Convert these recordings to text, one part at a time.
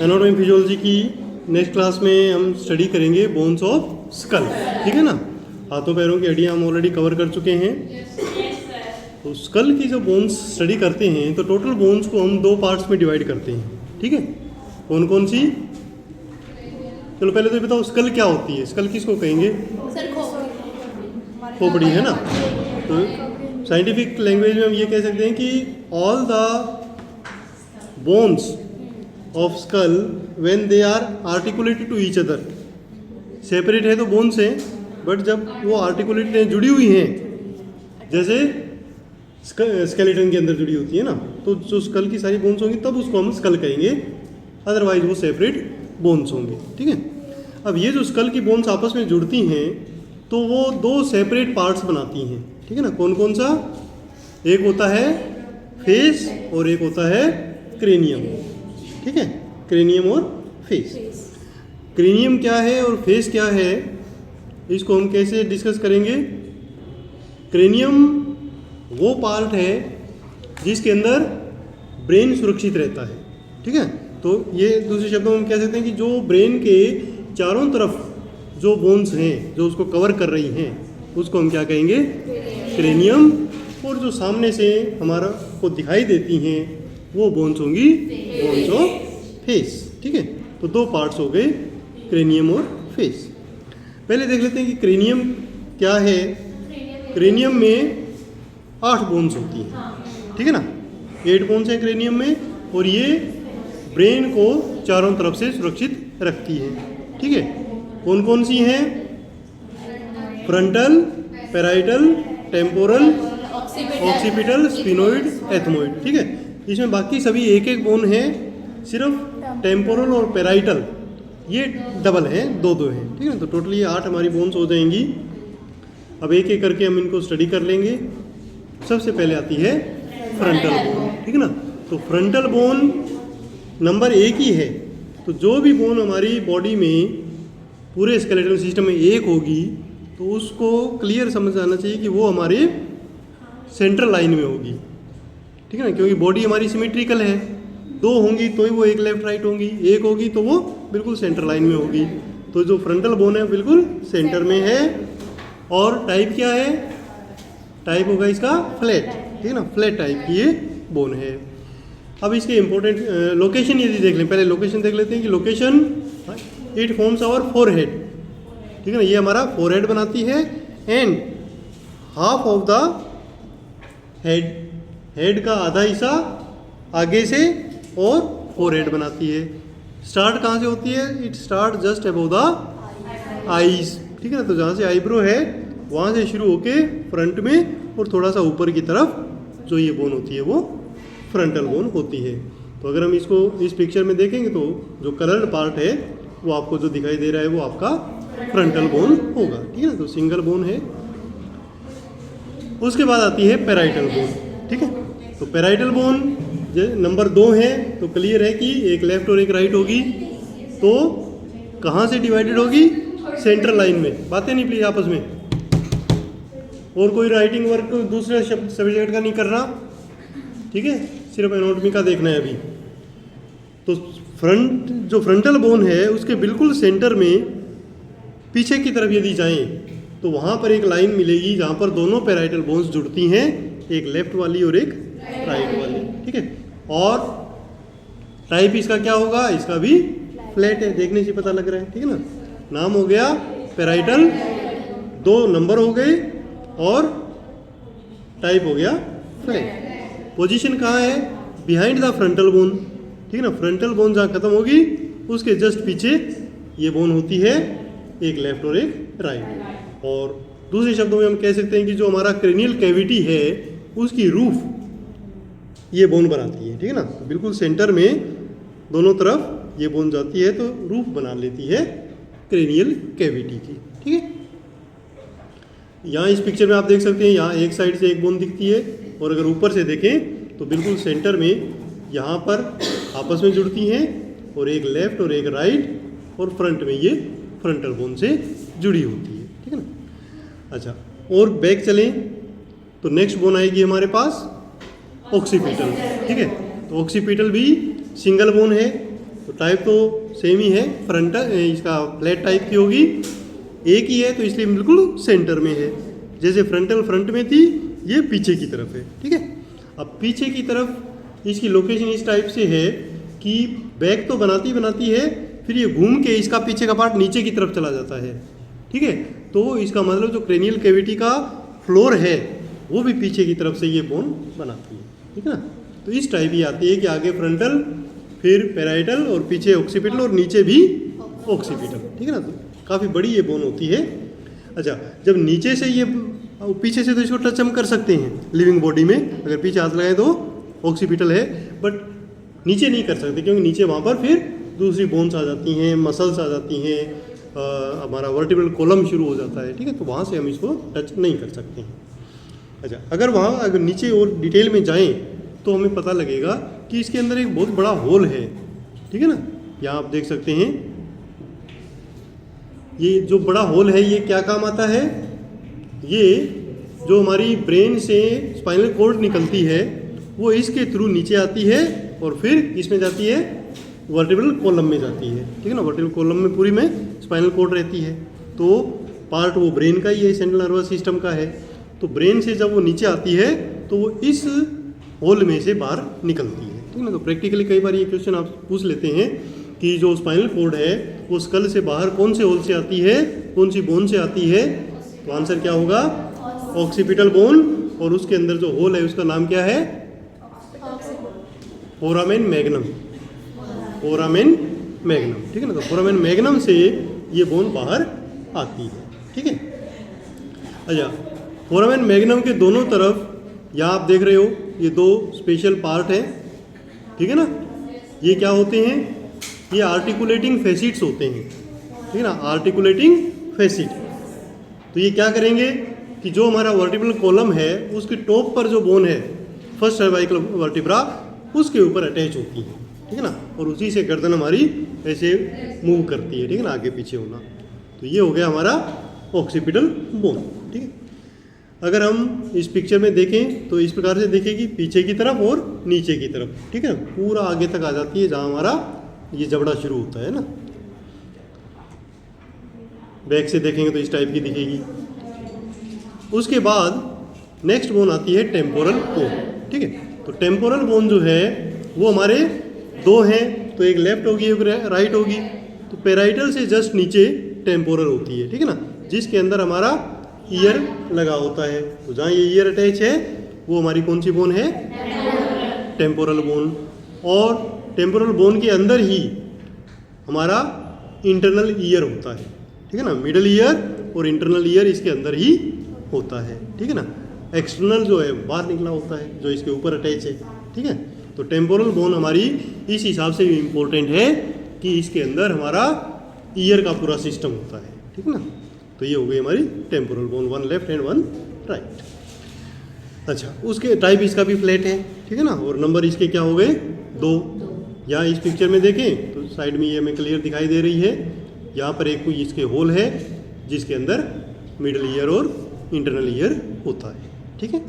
Anatomy physiology की next class में हम स्टडी करेंगे बोन्स ऑफ स्कल, ठीक है ना। हाथों पैरों की हड्डियाँ हम ऑलरेडी कवर कर चुके हैं। तो स्कल की जो बोन्स स्टडी करते हैं तो टोटल बोन्स को हम दो पार्ट्स में डिवाइड करते हैं, ठीक है। कौन कौन सी? चलो पहले तो ये बताओ स्कल क्या होती है, स्कल किसको कहेंगे? खोपड़ी, है ना। तो साइंटिफिक लैंग्वेज में हम ये कह सकते हैं कि all the bones of skull when they are articulated to each other, separate है तो बोन्स हैं, बट जब वो आर्टिकुलेटेड हैं, जुड़ी हुई हैं, जैसे स्केलेटन के अंदर जुड़ी होती है ना, तो जो स्कल की सारी बोन्स होंगी तब उसको हम स्कल कहेंगे, अदरवाइज वो सेपरेट बोन्स होंगे, ठीक है। अब ये जो स्कल की बोन्स आपस में जुड़ती हैं तो वो दो सेपरेट पार्ट्स बनाती हैं, ठीक है ना। कौन कौन सा? एक होता है फेस और एक होता है क्रेनियम, ठीक है। क्रेनियम और फेस। क्रेनियम क्या है और फेस क्या है, इसको हम कैसे डिस्कस करेंगे? क्रेनियम वो पार्ट है जिसके अंदर ब्रेन सुरक्षित रहता है, ठीक है। तो ये दूसरे शब्दों में हम कह सकते हैं कि जो ब्रेन के चारों तरफ जो बोन्स हैं जो उसको कवर कर रही हैं उसको हम क्या कहेंगे? क्रेनियम। और जो सामने से हमारा को दिखाई देती हैं वो बोन्स होंगी बोन्स ऑफ फेस, ठीक है। तो दो पार्ट्स हो गए, क्रेनियम और फेस। पहले देख लेते हैं कि क्रेनियम क्या है। क्रेनियम में 8 बोन्स होती हैं, ठीक है ना। 8 बोन्स हैं क्रेनियम में और ये ब्रेन को चारों तरफ से सुरक्षित रखती है, ठीक है। कौन कौन सी हैं? Frontal, parietal, temporal, occipital, sphenoid, ethmoid, ठीक है। इसमें बाकी सभी एक एक बोन है, सिर्फ टेम्पोरल और पैराइटल ये डबल हैं, दो दो हैं, ठीक है। तो टोटली ये 8 हमारी बोन्स हो जाएंगी। अब एक एक करके हम इनको स्टडी कर लेंगे। सबसे पहले आती है फ्रंटल बोन, ठीक है ना। तो फ्रंटल बोन नंबर 1 ही है। तो जो भी बोन हमारी बॉडी में पूरे स्केलेटल सिस्टम में एक होगी तो उसको क्लियर समझ आना चाहिए कि वो हमारे सेंट्रल लाइन में होगी, ठीक है ना। क्योंकि बॉडी हमारी सिमेट्रिकल है, 2 होंगी तो ही वो एक लेफ्ट राइट होंगी, एक होगी तो वो बिल्कुल सेंटर लाइन में होगी। तो जो फ्रंटल बोन है बिल्कुल सेंटर में है। और टाइप क्या है? टाइप होगा इसका फ्लैट, ठीक है ना। फ्लैट टाइप की ये बोन है। अब इसके इम्पोर्टेंट लोकेशन यदि देख लें, पहले लोकेशन देख लेते हैं कि location it forms our forehead, ठीक है ना। ये हमारा फोरहेड बनाती है and half of the head, head का आधा हिस्सा आगे से और फोरहेड बनाती है। स्टार्ट कहाँ से होती है? It start just above the eyes, ठीक है ना। तो जहाँ से आईब्रो है वहाँ से शुरू होके फ्रंट में और थोड़ा सा ऊपर की तरफ जो ये बोन होती है वो फ्रंटल बोन होती है। तो अगर हम इसको इस पिक्चर में देखेंगे तो जो कलर्ड पार्ट है वो आपको जो दिखाई दे रहा है वो आपका फ्रंटल बोन होगा, ठीक है ना। तो सिंगल बोन है। उसके बाद आती है पैराइटल बोन, ठीक है। तो पैराइटल बोन नंबर 2 है। तो क्लियर है कि एक लेफ्ट और एक राइट होगी। तो कहाँ से डिवाइडेड होगी? सेंट्रल लाइन में। बातें नहीं प्लीज आपस में, और कोई राइटिंग वर्क दूसरे सब्जेक्ट का नहीं कर रहा, ठीक है। सिर्फ एनाटॉमी का देखना है अभी। तो जो फ्रंटल बोन है उसके बिल्कुल सेंटर में पीछे की तरफ यदि जाएं तो वहाँ पर एक लाइन मिलेगी जहाँ पर दोनों पैराइटल बोन्स जुड़ती हैं, एक लेफ्ट वाली और एक राइट वाली, ठीक है। और टाइप इसका क्या होगा? इसका भी फ्लैट है, देखने से पता लग रहा है, ठीक है ना। नाम हो गया पैराइटल, 2 नंबर हो गए और टाइप हो गया फ्लैट। पोजीशन कहाँ है? बिहाइंड द फ्रंटल बोन, ठीक है ना। फ्रंटल बोन जहाँ खत्म होगी उसके जस्ट पीछे ये बोन होती है, एक लेफ्ट और एक राइट। और दूसरे शब्दों में हम कह सकते हैं कि जो हमारा क्रेनियल कैविटी है उसकी रूफ ये बोन बनाती है, ठीक है ना। बिल्कुल सेंटर में दोनों तरफ ये बोन जाती है तो रूफ बना लेती है क्रेनियल कैविटी की, ठीक है। यहाँ इस पिक्चर में आप देख सकते हैं, यहाँ एक साइड से एक बोन दिखती है और अगर ऊपर से देखें तो बिल्कुल सेंटर में यहाँ पर आपस में जुड़ती हैं और एक लेफ्ट और एक राइट और फ्रंट में ये फ्रंटल बोन से जुड़ी होती है, ठीक है ना। अच्छा, और बैक चलें तो नेक्स्ट बोन आएगी हमारे पास ऑक्सीपिटल, ठीक है। तो ऑक्सीपिटल भी सिंगल बोन है, तो टाइप तो सेम ही है, फ्रंट इसका फ्लैट टाइप की होगी, एक ही है तो इसलिए बिल्कुल सेंटर में है। जैसे फ्रंटल फ्रंट में थी, ये पीछे की तरफ है, ठीक है। अब पीछे की तरफ इसकी लोकेशन इस टाइप से है कि बैक तो बनाती है, फिर ये घूम के इसका पीछे का पार्ट नीचे की तरफ चला जाता है, ठीक है। तो इसका मतलब जो क्रेनियल कैविटी का फ्लोर है वो भी पीछे की तरफ से ये बोन बनाती है, ठीक है ना। तो इस टाइप ही आती है कि आगे फ्रंटल, फिर पैराइटल और पीछे ऑक्सीपिटल और नीचे भी ऑक्सीपिटल, ठीक है ना। तो काफ़ी बड़ी ये बोन होती है। अच्छा, जब नीचे से ये पीछे से तो इसको टच हम कर सकते हैं लिविंग बॉडी में, अगर पीछे हाथ लगाए तो ऑक्सीपिटल है, बट नीचे नहीं कर सकते क्योंकि नीचे वहाँ पर फिर दूसरी बोन्स आ जाती हैं, मसल्स आ जाती हैं, हमारा वर्टिब्रल कॉलम शुरू हो जाता है, ठीक है। तो वहाँ से हम इसको टच नहीं कर सकते हैं। अच्छा, अगर नीचे और डिटेल में जाएं तो हमें पता लगेगा कि इसके अंदर एक बहुत बड़ा होल है, ठीक है ना। यहाँ आप देख सकते हैं, ये जो बड़ा होल है ये क्या काम आता है, ये जो हमारी ब्रेन से स्पाइनल कॉर्ड निकलती है वो इसके थ्रू नीचे आती है और फिर इसमें जाती है वर्टिब्रल कॉलम में जाती है, ठीक है ना। वर्टिब्रल कॉलम में पूरी में स्पाइनल कॉर्ड रहती है, तो पार्ट वो ब्रेन का ही है, सेंट्रल नर्वस सिस्टम का है। तो ब्रेन से जब वो नीचे आती है तो वो इस होल में से बाहर निकलती है, ठीक है ना। तो प्रैक्टिकली कई बार ये क्वेश्चन आप पूछ लेते हैं कि जो स्पाइनल कॉर्ड है वो स्कल से बाहर कौन से होल से आती है, कौन सी बोन से आती है, तो आंसर क्या होगा, ऑक्सीपिटल बोन, और उसके अंदर जो होल है उसका नाम क्या है, फोरामेन मैग्नम, फोरामेन मैग्नम, ठीक है ना। तो फोरामेन मैग्नम से ये बोन बाहर आती है, ठीक है। अच्छा, फोरामेन मैग्नम के दोनों तरफ यहाँ आप देख रहे हो ये दो स्पेशल पार्ट हैं, ठीक है ना। ये क्या होते हैं, ये आर्टिकुलेटिंग फैसिट्स होते हैं, ठीक है ना, आर्टिकुलेटिंग फैसिट। तो ये क्या करेंगे कि जो हमारा वर्टिब्रल कॉलम है उसके टॉप पर जो बोन है फर्स्ट सर्वाइकल वर्टिब्रा उसके ऊपर अटैच होती है, ठीक है ना, और उसी से गर्दन हमारी ऐसे मूव करती है, ठीक है ना, आगे पीछे होना। तो ये हो गया हमारा ऑक्सीपिटल बोन, ठीक है। अगर हम इस पिक्चर में देखें तो इस प्रकार से देखें पीछे की तरफ और नीचे की तरफ, ठीक है, पूरा आगे तक आ जाती है जहाँ हमारा ये जबड़ा शुरू होता है ना। बैक से देखेंगे तो इस टाइप की दिखेगी। उसके बाद नेक्स्ट बोन आती है टेम्पोरल बोन, ठीक है। तो टेम्पोरल बोन जो है वो हमारे दो हैं, तो एक लेफ्ट होगी एक राइट होगी। तो पेराइटल से जस्ट नीचे टेम्पोरल होती है, ठीक है ना, जिसके अंदर हमारा ईयर लगा होता है। तो जहाँ ये ईयर अटैच है वो हमारी कौन सी बोन है, टेम्पोरल बोन। और टेम्पोरल बोन के अंदर ही हमारा इंटरनल ईयर होता है, ठीक है ना, मिडल ईयर और इंटरनल ईयर इसके अंदर ही होता है, ठीक है ना। एक्सटर्नल जो है बाहर निकला होता है जो इसके ऊपर अटैच है, ठीक है। तो टेम्पोरल बोन हमारी इस हिसाब से भी इम्पोर्टेंट है कि इसके अंदर हमारा ईयर का पूरा सिस्टम होता है, ठीक है ना। तो ये हो गई हमारी temporal bone, one left and one right. अच्छा, उसके टाइप इसका भी फ्लैट है, ठीक है ना, और नंबर इसके क्या हो गए, 2। यहाँ इस पिक्चर में देखें तो साइड में ये हमें क्लियर दिखाई दे रही है, यहाँ पर एक कोई इसके होल है जिसके अंदर मिडल ईयर और इंटरनल ईयर होता है, ठीक है।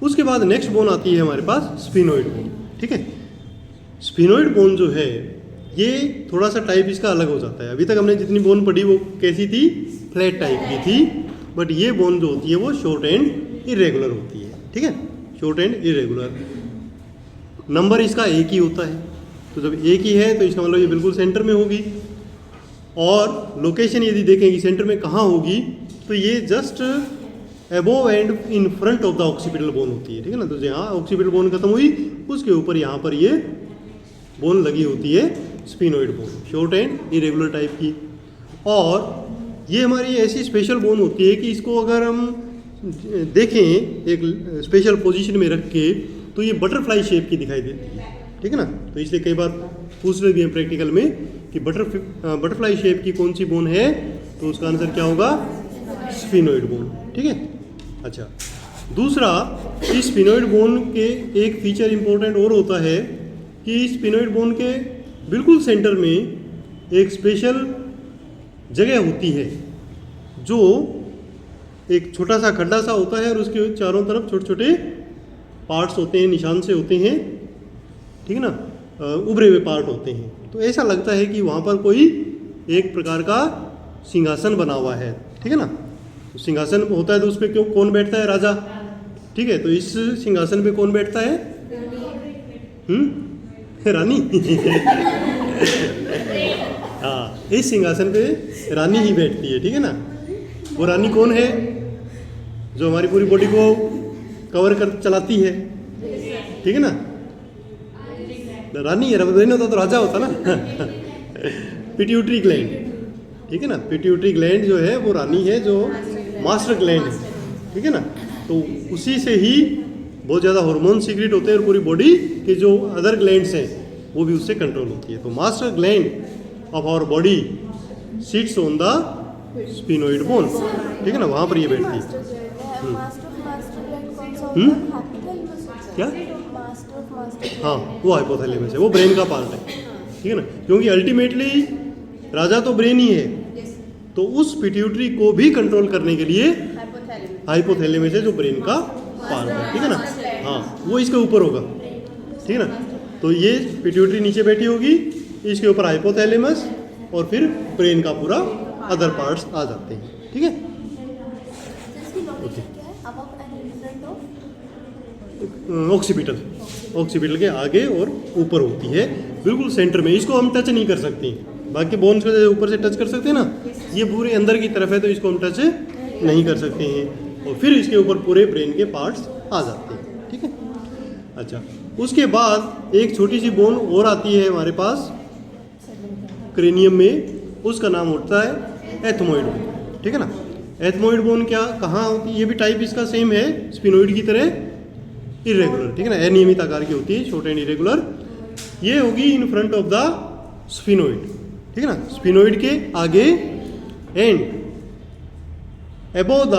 उसके बाद नेक्स्ट बोन आती है हमारे पास स्फिनोइड बोन, ठीक है। स्फिनोइड बोन जो है ये थोड़ा सा टाइप इसका अलग हो जाता है। अभी तक हमने जितनी बोन पढ़ी वो कैसी थी, फ्लैट टाइप की थी, बट ये बोन जो होती है वो शॉर्ट एंड इरेगुलर होती है, ठीक है, शॉर्ट एंड इरेगुलर। नंबर इसका एक ही होता है, तो जब एक ही है तो इसका मतलब ये बिल्कुल सेंटर में होगी। और लोकेशन यदि देखें कि सेंटर में कहाँ होगी, तो ये just above and in front of the occipital bone होती है, ठीक है ना। तो जहाँ ऑक्सीपिटल बोन खत्म हुई उसके ऊपर यहाँ पर ये बोन लगी होती है sphenoid bone, short and irregular type की। और ये हमारी ऐसी स्पेशल बोन होती है कि इसको अगर हम देखें एक स्पेशल पोजीशन में रख के तो ये बटरफ्लाई शेप की दिखाई देती है, ठीक है ना। तो इसलिए कई बार पूछ रहे हैं प्रैक्टिकल में कि बटरफ्लाई शेप की कौन सी बोन है, तो उसका आंसर क्या होगा, स्फिनोइड बोन, ठीक है। अच्छा, दूसरा, इस स्फिनोइड बोन के एक फीचर इंपॉर्टेंट और होता है कि इस स्फिनोइड बोन के बिल्कुल सेंटर में एक स्पेशल जगह होती है जो एक छोटा सा खड्डा सा होता है और उसके चारों तरफ छोटे छोटे पार्ट्स होते हैं, निशान से होते हैं, ठीक है ना। उभरे हुए पार्ट होते हैं। तो ऐसा लगता है कि वहाँ पर कोई एक प्रकार का सिंहासन बना हुआ है, ठीक है ना। तो सिंहासन होता है तो उस पर क्यों कौन बैठता है? राजा, ठीक है। तो इस सिंहासन पे कौन बैठता है? रानी हाँ, इस सिंहासन पे रानी ही बैठती है, ठीक है ना। वो रानी कौन है? जो हमारी पूरी बॉडी को कवर कर चलाती है, ठीक है ना। रानी है, ब्रेन होता तो राजा होता ना पिट्यूटरी ग्लैंड, ठीक है ना। पिट्यूटरी ग्लैंड जो है वो रानी है, जो मास्टर ग्लैंड है, ठीक है ना। तो उसी से ही बहुत ज़्यादा हार्मोन सीक्रेट होते हैं और पूरी बॉडी के जो अदर ग्लैंड्स हैं वो भी उससे कंट्रोल होती है। तो master gland of our body sits on the sphenoid bone, ठीक है ना, वहाँ पर ये बैठती है। क्या? हाँ, वो हाइपोथैलेमस है, वो ब्रेन का पार्ट है, ठीक है ना। क्योंकि अल्टीमेटली राजा तो ब्रेन ही है, तो उस पिट्यूटरी को भी कंट्रोल करने के लिए हाइपोथैलेमस है जो ब्रेन का पार्ट है, ठीक है ना। हाँ, वो इसके ऊपर होगा, ठीक है ना। तो ये पिट्यूटरी नीचे बैठी होगी, इसके ऊपर हाइपोथैलेमस और फिर ब्रेन का पूरा अदर पार्ट्स आ जाते हैं, ठीक है। ऑक्सीपिटल, ऑक्सीपिटल के आगे और ऊपर होती है, बिल्कुल सेंटर में। इसको हम टच नहीं कर सकते हैं, बाकी बोन्स को ऊपर से टच कर सकते हैं ना, ये पूरे अंदर की तरफ है तो इसको हम टच नहीं कर सकते हैं। और फिर इसके ऊपर पूरे ब्रेन के पार्ट्स आ जाते हैं, ठीक है। अच्छा, उसके बाद एक छोटी सी बोन और आती है हमारे पास क्रेनियम में, उसका नाम होता है एथमोइड बोन, ठीक है ना। एथमोइड बोन क्या कहाँ होती है? ये भी टाइप इसका सेम है, स्फिनोइड की तरह इरेगुलर, ठीक है ना, अनियमित आकार की होती है, शॉर्ट एंड इरेगुलर। ये होगी in front of the sphenoid, ठीक है ना, स्फिनोइड के आगे and above the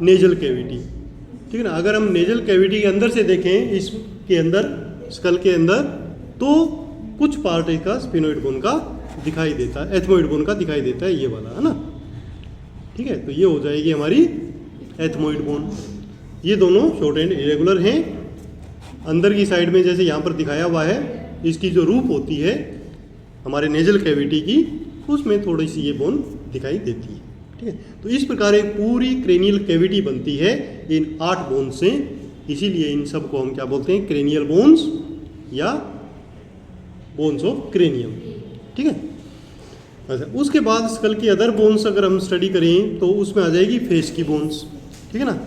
nasal cavity, ठीक है ना। अगर हम नेजल कैविटी के अंदर से देखें, इसके अंदर स्कल के अंदर, तो कुछ पार्ट इसका स्फिनोइड बोन का दिखाई देता है, एथमोइड बोन का दिखाई देता है, ये वाला है ना, ठीक है। तो ये हो जाएगी हमारी एथमोइड बोन। ये दोनों शॉर्ट एंड इरेगुलर हैं। अंदर की साइड में जैसे यहाँ पर दिखाया हुआ है, इसकी जो रूप होती है हमारे नेजल कैविटी की, उसमें थोड़ी सी ये बोन दिखाई देती है, ठीक है। तो इस प्रकार एक पूरी क्रेनियल कैविटी बनती है इन 8 बोन से, इसीलिए इन सब को हम क्या बोलते हैं? क्रेनियल बोन्स या बोन्स ऑफ क्रेनियम, ठीक है। अच्छा, उसके बाद स्कल की अदर बोन्स अगर हम स्टडी करें तो उसमें आ जाएगी फेस की बोन्स, ठीक है ना।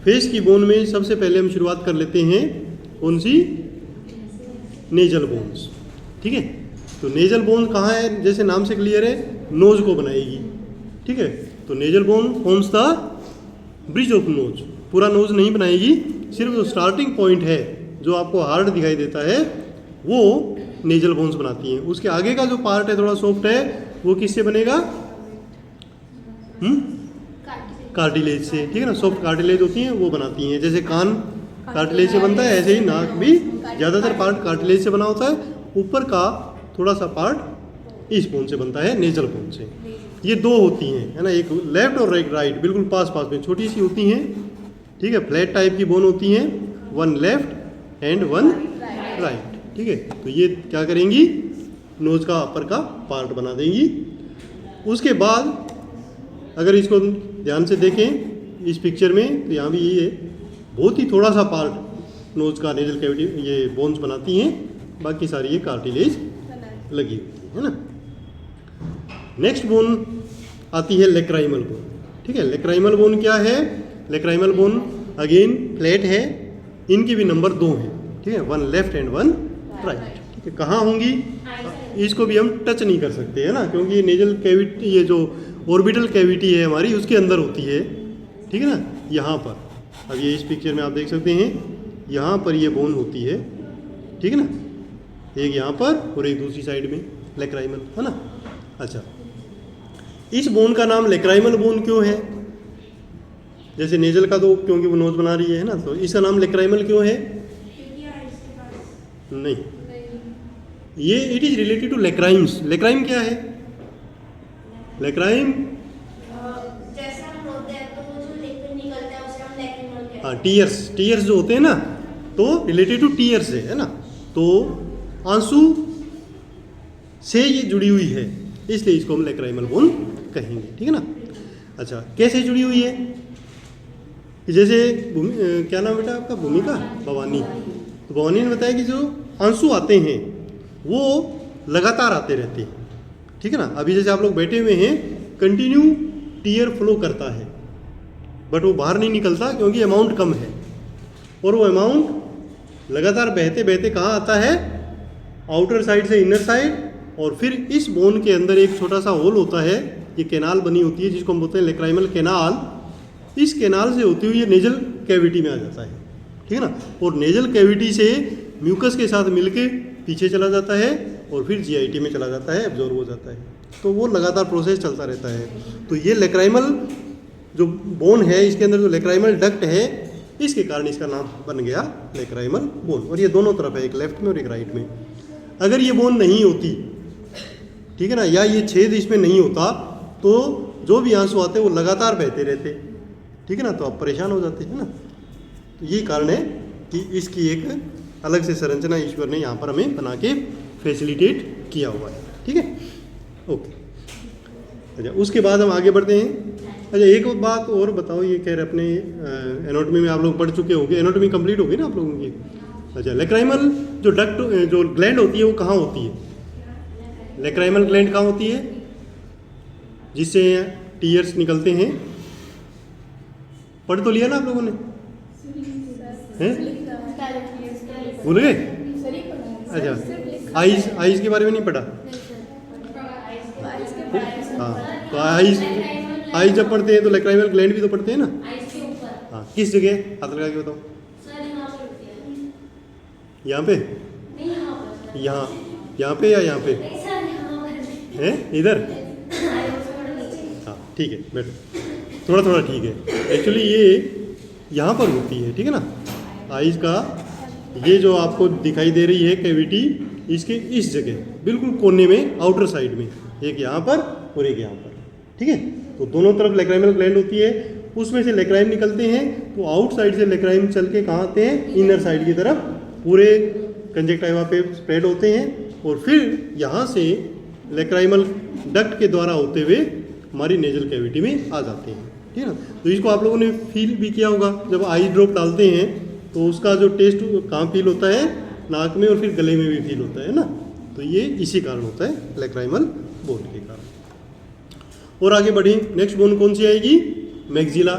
फेस की बोन में सबसे पहले हम शुरुआत कर लेते हैं कौन सी? नेजल बोन्स, ठीक है। तो नेजल बोन कहाँ है? जैसे नाम से क्लियर है, नोज को बनाएगी, ठीक है। तो nasal bone forms the bridge of nose, पूरा नोज नहीं बनाएगी, सिर्फ जो स्टार्टिंग पॉइंट है जो आपको हार्ड दिखाई देता है वो नेजल बोन्स बनाती हैं। उसके आगे का जो पार्ट है थोड़ा सॉफ्ट है, वो किससे बनेगा? कार्टिलेज से, ठीक है ना। सॉफ्ट कार्टिलेज होती हैं वो बनाती हैं। जैसे कान कार्टिलेज से बनता है, ऐसे ही नाक भी ज़्यादातर पार्ट कार्टिलेज से बना होता है, ऊपर का थोड़ा सा पार्ट इस बोन से बनता है, नेजल बोन से। ये 2 होती हैं, है ना, एक लेफ्ट और राइट, बिल्कुल पास पास में छोटी सी होती हैं, ठीक है। फ्लैट टाइप की बोन होती हैं, 1 लेफ्ट एंड 1 राइट, ठीक है। तो ये क्या करेंगी? नोज का अपर का पार्ट बना देंगी। उसके बाद अगर इसको ध्यान से देखें इस पिक्चर में, तो यहाँ भी ये बहुत ही थोड़ा सा पार्ट नोज का नेजल कैविटी ये बोन्स बनाती हैं, बाकी सारी ये कार्टिलेज लगी होती है ना। नेक्स्ट बोन आती है लेक्राइमल बोन, ठीक है। लेक्राइमल बोन क्या है? लेक्राइमल बोन अगेन फ्लैट है, इनके भी नंबर 2 हैं, ठीक है, 1 लेफ्ट एंड 1 राइट, ठीक है। कहाँ होंगी? इसको भी हम टच नहीं कर सकते, है ना, क्योंकि नेजल कैविटी, ये जो ऑर्बिटल कैविटी है हमारी, उसके अंदर होती है, ठीक है ना, यहाँ पर। अब ये इस पिक्चर में आप देख सकते हैं, यहाँ पर ये बोन होती है, ठीक है ना, एक यहाँ पर और एक दूसरी साइड में लेक्राइमल, है ना। अच्छा, इस बोन का नाम लेक्राइमल बोन क्यों है? जैसे नेजल का तो क्योंकि वो नोज बना रही है ना, तो इसका नाम लेक्राइमल क्यों है? नहीं, ये इट इज रिलेटेड टू लेक्राइम्स। लेक्राइम क्या है? लेक्राइम जैसे हम रोते हैं तो वो जो लिक्विड निकलता है उसे हम लेक्रिमल कहते हैं। हाँ, टीयर्स जो होते हैं ना, तो रिलेटेड टू टीयर्स है ना। तो आंसू से ये जुड़ी हुई है, इसलिए इसको हम लेक्राइमल बोन कहेंगे, ठीक है ना। अच्छा, कैसे जुड़ी हुई है कि जैसे क्या नाम बेटा आपका, भूमिका भवानी, तो भवानी ने बताया कि जो आंसू आते हैं वो लगातार आते रहते हैं, ठीक है ना। अभी जैसे आप लोग बैठे हुए हैं, कंटिन्यू टीयर फ्लो करता है, बट वो बाहर नहीं निकलता क्योंकि अमाउंट कम है, और वो अमाउंट लगातार बहते बहते कहाँ आता है, आउटर साइड से इनर साइड, और फिर इस बोन के अंदर एक छोटा सा होल होता है, ये कैनाल बनी होती है जिसको हम बोलते हैं लेक्राइमल कैनाल। इस कैनाल से होती हुई ये नेजल कैविटी में आ जाता है, ठीक है ना, और नेजल कैविटी से म्यूकस के साथ मिलके पीछे चला जाता है और फिर जीआईटी में चला जाता है, एब्जॉर्ब हो जाता है, तो वो लगातार प्रोसेस चलता रहता है। तो ये लेक्राइमल जो बोन है, इसके अंदर जो लेक्राइमल डक्ट है, इसके कारण इसका नाम बन गया लेक्राइमल बोन, और ये दोनों तरफ है, एक लेफ्ट में और एक राइट में। अगर ये बोन नहीं होती, ठीक है ना, या ये छेद इसमें नहीं होता, तो जो भी आंसू आते वो लगातार बहते रहते, ठीक है ना, तो आप परेशान हो जाते हैं ना। तो ये कारण है कि इसकी एक अलग से संरचना ईश्वर ने यहाँ पर हमें बना के फैसिलिटेट किया हुआ है, ठीक है, ओके। अच्छा, उसके बाद हम आगे बढ़ते हैं। अच्छा, एक बात और बताओ, ये कह रहे अपने एनाटॉमी में आप लोग पढ़ चुके होंगे, एनाटॉमी कंप्लीट होगी ना आप लोगों की। अच्छा, लेक्राइमल जो डक्ट जो ग्लैंड होती है वो कहाँ होती है, लेक्राइमल ग्लैंड कहाँ होती है जिससे टीयर्स निकलते हैं, पढ़ तो लिया ना आप लोगों ने, हैं भूल गए। अच्छा, आइज के बारे में नहीं पढ़ा, हाँ, तो आइज जब पढ़ते हैं तो लेक्राइमल ग्लैंड भी तो पढ़ते हैं ना, हाँ, किस जगह हाथ लगा के बताओ, यहाँ पे, यहाँ पे या यहाँ पे है, इधर, हाँ ठीक है, बैठो, थोड़ा थोड़ा ठीक है। एक्चुअली ये यहाँ पर होती है, ठीक है ना, आइज का ये जो आपको दिखाई दे रही है कैविटी, इसके इस जगह बिल्कुल कोने में, आउटर साइड में, एक यहाँ पर और एक यहाँ पर, ठीक है। तो दोनों तरफ लेक्राइमल ग्लैंड होती है, उसमें से लेक्राइम निकलते हैं, तो आउट साइड से लेक्राइम चल के कहाँ आते हैं, इनर साइड की तरफ पूरे कंजक्टिवा पे स्प्रेड होते हैं, और फिर यहाँ से लेक्राइमल डक्ट के द्वारा होते हुए हमारी नेजल कैविटी में आ जाते हैं, ठीक है ना। तो इसको आप लोगों ने फील भी किया होगा, जब आई ड्रॉप डालते हैं तो उसका जो टेस्ट कहाँ फील होता है, नाक में और फिर गले में भी फील होता है ना, तो ये इसी कारण होता है, लेक्राइमल बोन के कारण। और आगे बढ़ी, नेक्स्ट बोन कौन सी आएगी, मैक्सिला,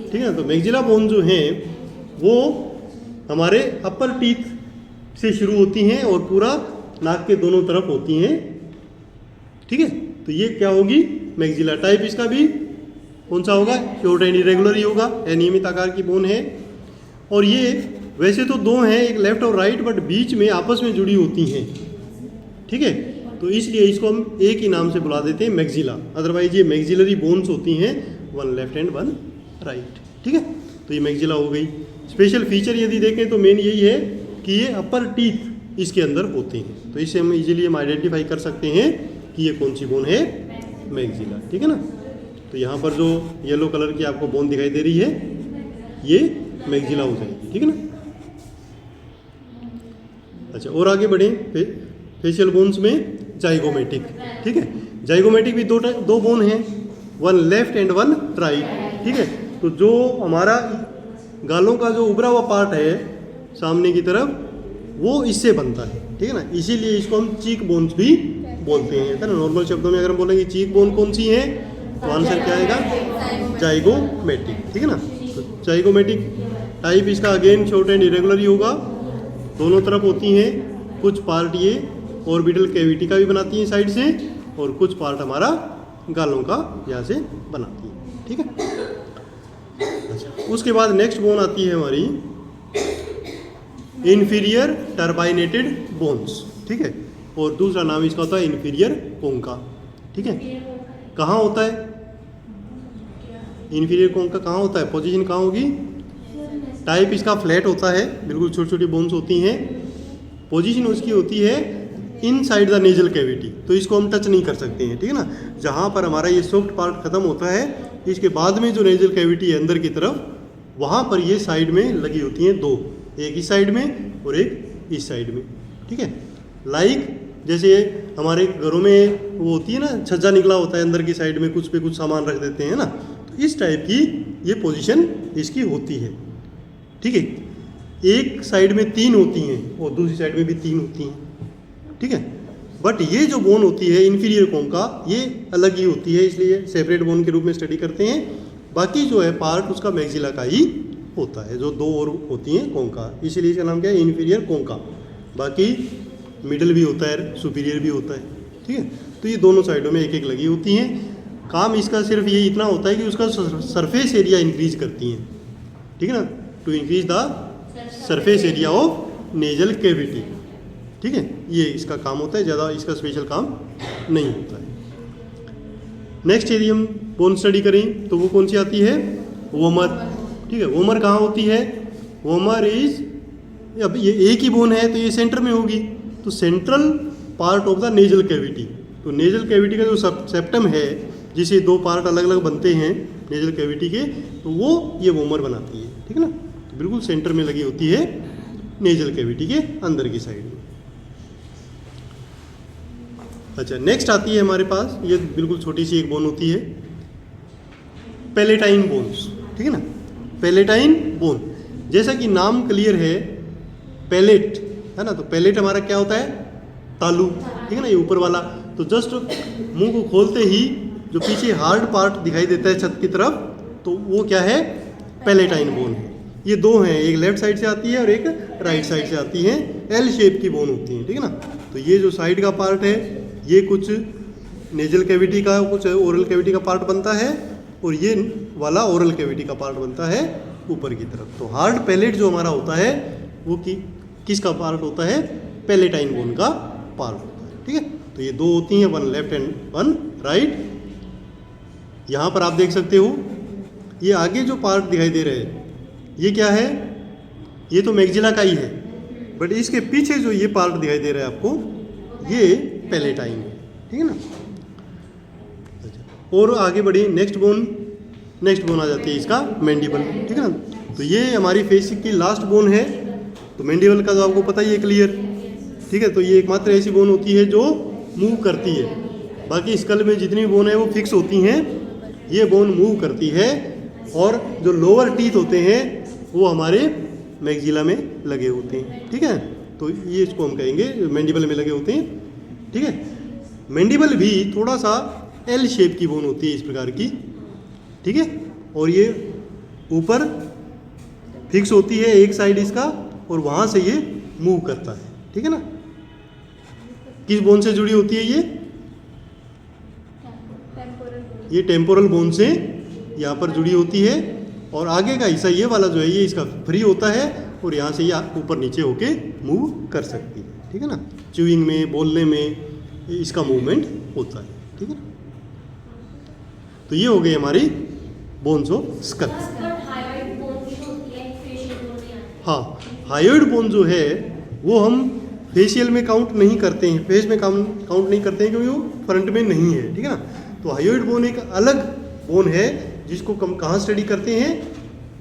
ठीक है ना। तो मैक्सिला बोन जो है वो हमारे अपर टीथ से शुरू होती हैं और पूरा नाक के दोनों तरफ होती हैं, ठीक है। तो ये क्या होगी, मैक्सिला। टाइप इसका भी कौन सा होगा, शॉर्ट एंड इरेगुलर ही होगा, अनियमित आकार की बोन है। और ये वैसे तो दो हैं, एक लेफ्ट और राइट, बट बीच में आपस में जुड़ी होती हैं, ठीक है। तो इसलिए इसको हम एक ही नाम से बुला देते हैं, मैक्सिला। अदरवाइज ये मैक्सिलरी बोन्स होती हैं, one left and one right, ठीक है। तो ये मैक्सिला हो गई। स्पेशल फीचर यदि देखें तो मेन यही है कि ये अपर टीथ इसके अंदर होते हैं, तो इससे हम इजीली हम आइडेंटिफाई कर सकते हैं कि ये कौन सी बोन है, मैक्सिला, ठीक है ना। तो यहाँ पर जो येलो कलर की आपको बोन दिखाई दे रही है, ये मैक्सिला हो जाएगी, ठीक है ना। अच्छा, और आगे बढ़ें, फेशियल बोन्स में जाइगोमेटिक, ठीक है। जाइगोमेटिक भी दो बोन हैं, one left and one right, ठीक है। तो जो हमारा गालों का जो उभरा हुआ पार्ट है सामने की तरफ, वो इससे बनता है, ठीक है ना। इसीलिए इसको हम चीक बोन्स भी बोलते हैं, है ना। नॉर्मल शब्दों में अगर हम बोलेंगे चीक बोन कौन सी है, तो आंसर क्या आएगा, जाइगोमेटिक, ठीक है ना। तो जाइगोमेटिक टाइप इसका अगेन शॉर्ट एंड इरेगुलर ही होगा, दोनों तरफ होती हैं, कुछ पार्ट ये ऑर्बिटल कैविटी का भी बनाती हैं साइड से, और कुछ पार्ट हमारा गालों का यहाँ से बनाती है, ठीक है। अच्छा, उसके बाद नेक्स्ट बोन आती है हमारी इन्फीरियर टर्बाइनेटेड बोन्स, ठीक है। और दूसरा नाम इसका होता है इन्फीरियर कोंका, ठीक है। कहाँ होता है इन्फीरियर कोंका, कहाँ होता है, पोजीशन कहाँ होगी, टाइप इसका फ्लैट होता है, बिल्कुल छोटी छोटी बोन्स होती हैं, पोजीशन उसकी होती है इनसाइड द नेजल कैविटी, तो इसको हम टच नहीं कर सकते हैं, ठीक है ना। जहाँ पर हमारा ये सॉफ्ट पार्ट खत्म होता है, इसके बाद में जो नेजल कैविटी है अंदर की तरफ, वहाँ पर ये साइड में लगी होती हैं दो, एक इस साइड में और एक इस साइड में, ठीक है। लाइक जैसे हमारे घरों में वो होती है ना, छज्जा निकला होता है अंदर की साइड में, कुछ पे कुछ सामान रख देते हैं ना, तो इस टाइप की ये पोजीशन इसकी होती है। ठीक है, एक साइड में 3 होती हैं और दूसरी साइड में भी 3 होती हैं। ठीक है, बट ये जो बोन होती है इन्फीरियर कोंका, ये अलग ही होती है, इसलिए सेपरेट बोन के रूप में स्टडी करते हैं। बाकी जो है पार्ट उसका मैक्सिला का ही होता है, जो 2 और होती हैं कोंका, इसीलिए इसका नाम क्या है, इन्फीरियर कोंका। बाकी मिडल भी होता है, सुपीरियर भी होता है। ठीक है, तो ये दोनों साइडों में एक एक लगी होती हैं। काम इसका सिर्फ ये इतना होता है कि उसका सरफेस एरिया इंक्रीज करती हैं। ठीक है ना, to increase the surface area of nasal cavity. ठीक है, ये इसका काम होता है, ज़्यादा इसका स्पेशल काम नहीं होता है। नेक्स्ट यदि हम बोन स्टडी करें तो वो कौन सी आती है, वोमर। ठीक है, वोमर कहाँ होती है, वोमर इज, अब ये एक ही बोन है तो ये सेंटर में होगी, तो central part of the nasal cavity. तो नेजल कैविटी का जो सेप्टम है, जिसे 2 पार्ट अलग अलग बनते हैं नेजल कैविटी के, तो वो ये वोमर बनाती है। ठीक है ना, तो बिल्कुल सेंटर में लगी होती है नेजल कैविटी के अंदर की साइड में। अच्छा, नेक्स्ट आती है हमारे पास, ये बिल्कुल छोटी सी एक बोन होती है, पैलेटाइन बोन्स। ठीक है ना, पैलेटाइन बोन, जैसा कि नाम क्लियर है, पैलेट है ना, तो पैलेट हमारा क्या होता है, तालू। ठीक है ना, ये ऊपर वाला, तो जस्ट मुंह को खोलते ही जो पीछे हार्ड पार्ट दिखाई देता है छत की तरफ, तो वो क्या है, पैलेटाइन बोन है। ये 2 हैं, एक लेफ्ट साइड से आती है और एक राइट साइड से आती है, एल शेप की बोन होती है। ठीक है ना, तो ये जो साइड का पार्ट है ये कुछ नेजल कैविटी का, कुछ ओरल कैविटी का पार्ट बनता है, और ये वाला ओरल कैविटी का पार्ट बनता है ऊपर की तरफ। तो हार्ड पैलेट जो हमारा होता है वो किसका पार्ट होता है, पैलेटाइन बोन का पार्ट होता है। ठीक है, तो ये 2 होती हैं, 1 लेफ्ट एंड 1 राइट। यहाँ पर आप देख सकते हो ये आगे जो पार्ट दिखाई दे रहे हैं ये क्या है, ये तो मैक्सिला का ही है, बट इसके पीछे जो ये पार्ट दिखाई दे रहा है आपको, ये पैलेटाइन है। ठीक है ना, और आगे बढ़ी, नेक्स्ट बोन आ जाती है इसका मैंडिबल। ठीक है ना, तो ये हमारी फेस की लास्ट बोन है, तो मैंडिबल का तो आपको पता ही है क्लियर। ठीक है, तो ये एकमात्र ऐसी बोन होती है जो मूव करती है, बाकी स्कल में जितनी बोन है वो फिक्स होती हैं, ये बोन मूव करती है। और जो लोअर टीथ होते हैं वो हमारे मैक्सिला में लगे होते हैं। ठीक है, तो ये इसको हम कहेंगे मैंडिबल में लगे होते हैं। ठीक है, मैंडिबल भी थोड़ा सा एल शेप की बोन होती है इस प्रकार की। ठीक है, और ये ऊपर फिक्स होती है एक साइड इसका, और वहाँ से ये मूव करता है। ठीक है ना, किस बोन से जुड़ी होती है ये टेम्पोरल बोन से यहाँ पर जुड़ी होती है, और आगे का हिस्सा ये वाला जो है ये इसका फ्री होता है, और यहाँ से ये ऊपर नीचे होके मूव कर सकती है। ठीक है ना, च्यूइंग में, बोलने में इसका मूवमेंट होता है। ठीक है, तो ये हो गई हमारी बोन्स ऑफ स्कल। हाँ, हायोइड बोन जो है वो हम फेशियल में काउंट नहीं करते हैं, फेस में काउंट नहीं करते हैं, क्योंकि वो फ्रंट में नहीं है। ठीक है ना, तो हायोइड बोन एक अलग बोन है जिसको हम कहाँ स्टडी करते हैं,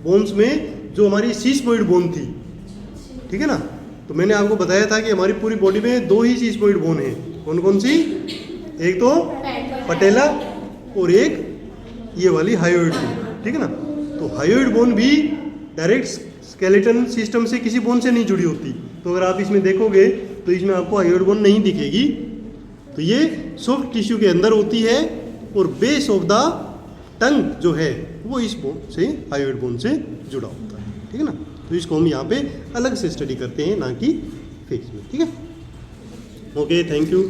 बोन्स में जो हमारी सीस्मोइड बोन थी। ठीक है ना, तो मैंने आपको बताया था कि हमारी पूरी बॉडी में 2 ही सीस्मोइड बोन है। कौन कौन सी, एक तो पटेला और एक ये वाली हायोइड बोन। ठीक है ना, तो हायोइड बोन भी डायरेक्ट स्केलेटन सिस्टम से किसी बोन से नहीं जुड़ी होती, तो अगर आप इसमें देखोगे तो इसमें आपको हायोइड बोन नहीं दिखेगी। तो ये सॉफ्ट टिश्यू के अंदर होती है, और बेस ऑफ द टंग जो है वो इस बोन से, हायोइड बोन से जुड़ा होता है। ठीक है ना, तो इसको हम यहाँ पे अलग से स्टडी करते हैं, ना कि फेस में। ठीक है, ओके, थैंक यू।